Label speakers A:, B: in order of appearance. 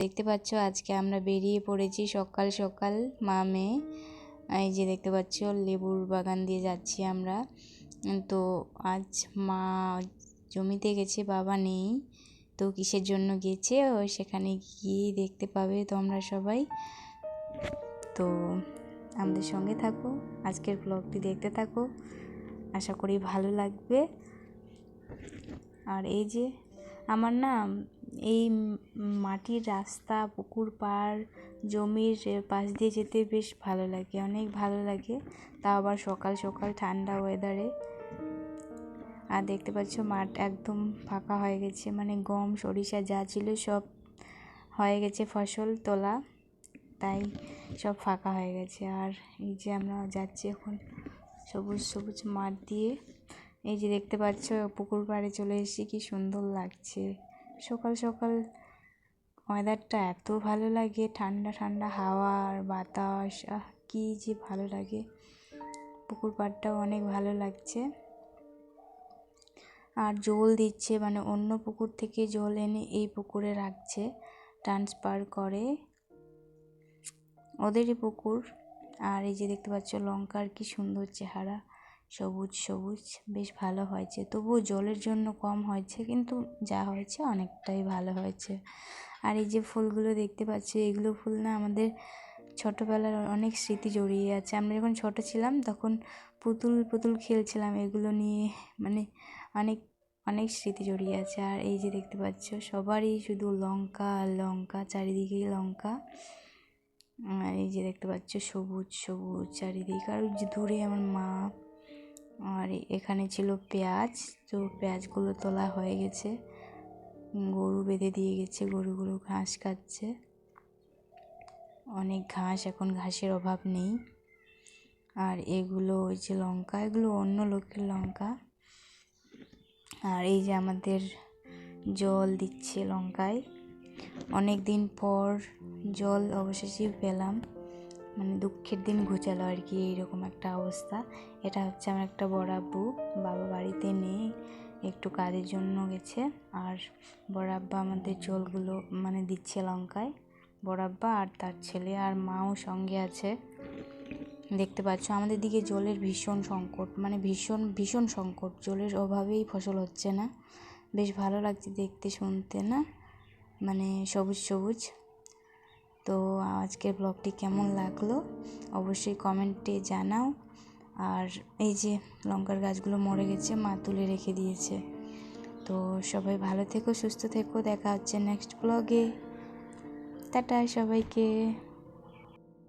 A: দেখতে পাচ্ছ আজকে আমরা বেরিয়ে পড়েছি সকাল সকাল মা মেয়ে। এই যে দেখতে পাচ্ছ লেবুর বাগান দিয়ে যাচ্ছি আমরা। তো আজ মা জমিতে গেছে, বাবা নেই, তো কিসের জন্য গেছে ওই সেখানে গিয়ে দেখতে পাবে তোমরা সবাই। তো আমাদের সঙ্গে থাকো, আজকের ব্লগটি দেখতে থাকো, আশা করি ভালো লাগবে। আর এই যে আমার না এই মাটির রাস্তা, পুকুর পাড়, জমির পাশ দিয়ে যেতে বেশ ভালো লাগে, অনেক ভালো লাগে, তাও আবার সকাল সকাল ঠান্ডা ওয়েদারে। আর দেখতে পাচ্ছ মাঠ একদম ফাঁকা হয়ে গেছে, মানে গম সরিষা যা ছিল সব হয়ে গেছে ফসল তোলা, তাই সব ফাঁকা হয়ে গেছে। আর এই যে আমরা যাচ্ছি এখন সবুজ সবুজ মাঠ দিয়ে। এই যে দেখতে পাচ্ছ পুকুর পাড়ে চলে এসেছি, কি সুন্দর লাগছে সকাল সকাল। ওয়েদারটা এত ভালো লাগে, ঠান্ডা ঠান্ডা হাওয়া আর বাতাস, কি যে ভালো লাগে। পুকুর পাড়টাও অনেক ভালো লাগছে। আর জল দিচ্ছে, মানে অন্য পুকুর থেকে জল এনে এই পুকুরে রাখছে, ট্রান্সফার করে, ওদেরই পুকুর। আর এই যে দেখতে পাচ্ছ লঙ্কার কি সুন্দর চেহারা, সবুজ সবুজ, বেশ ভালো হয়েছে। তবুও জলের জন্য কম হয়েছে, কিন্তু যা হয়েছে অনেকটাই ভালো হয়েছে। আর এই যে ফুলগুলো দেখতে পাচ্ছি, এগুলো ফুল না আমাদের ছোটোবেলার অনেক স্মৃতি জড়িয়ে আছে। আমরা যখন ছোটো ছিলাম তখন পুতুল পুতুল খেলছিলাম এগুলো নিয়ে, মানে অনেক অনেক স্মৃতি জড়িয়ে আছে। আর এই যে দেখতে পাচ্ছ সবারই শুধু লঙ্কা আর লঙ্কা, চারিদিকেই লঙ্কা। আর এই যে দেখতে পাচ্ছ সবুজ সবুজ চারিদিকে। আর যে দূরে আমার মা, আর এখানে ছিল পেঁয়াজ, তো পেঁয়াজগুলো তোলা হয়ে গেছে, গরু বেঁধে দিয়ে গেছে, গরুগুলো ঘাস খাচ্ছে, অনেক ঘাস, এখন ঘাসের অভাব নেই। আর এগুলো ওই যে লঙ্কা, এগুলো অন্য লোকের লঙ্কা। আর এই যে আমাদের জল দিচ্ছে লঙ্কায়, অনেক দিন পর জল অবশেষে পেলাম, মানে দুঃখের দিন ঘুচালো আর কি, এইরকম একটা অবস্থা। এটা হচ্ছে আমার একটা বড় আব্বু, বাবা বাড়িতে নেই, একটু কাজের জন্য গেছে। আর বড় আব্বা আমাদের জলগুলো মানে দিচ্ছে লঙ্কায়, বড় আব্বা আর তার ছেলে, আর মাও সঙ্গে আছে। দেখতে পাচ্ছ আমাদের দিকে জলের ভীষণ সংকট, মানে ভীষণ ভীষণ সংকট, জলের অভাবেই ফসল হচ্ছে না। বেশ ভালো লাগছে দেখতে শুনতে, না মানে সবুজ সবুজ। তো আজকের ব্লগটি কেমন লাগলো অবশ্যই কমেন্টে জানাও। আর এই যে লঙ্কার গাছগুলো মরে গেছে, মা তুলে রেখে দিয়েছে। তো সবাই ভালো থেকো, সুস্থ থেকো, দেখা হচ্ছে নেক্সট ব্লগে। টাটা সবাইকে।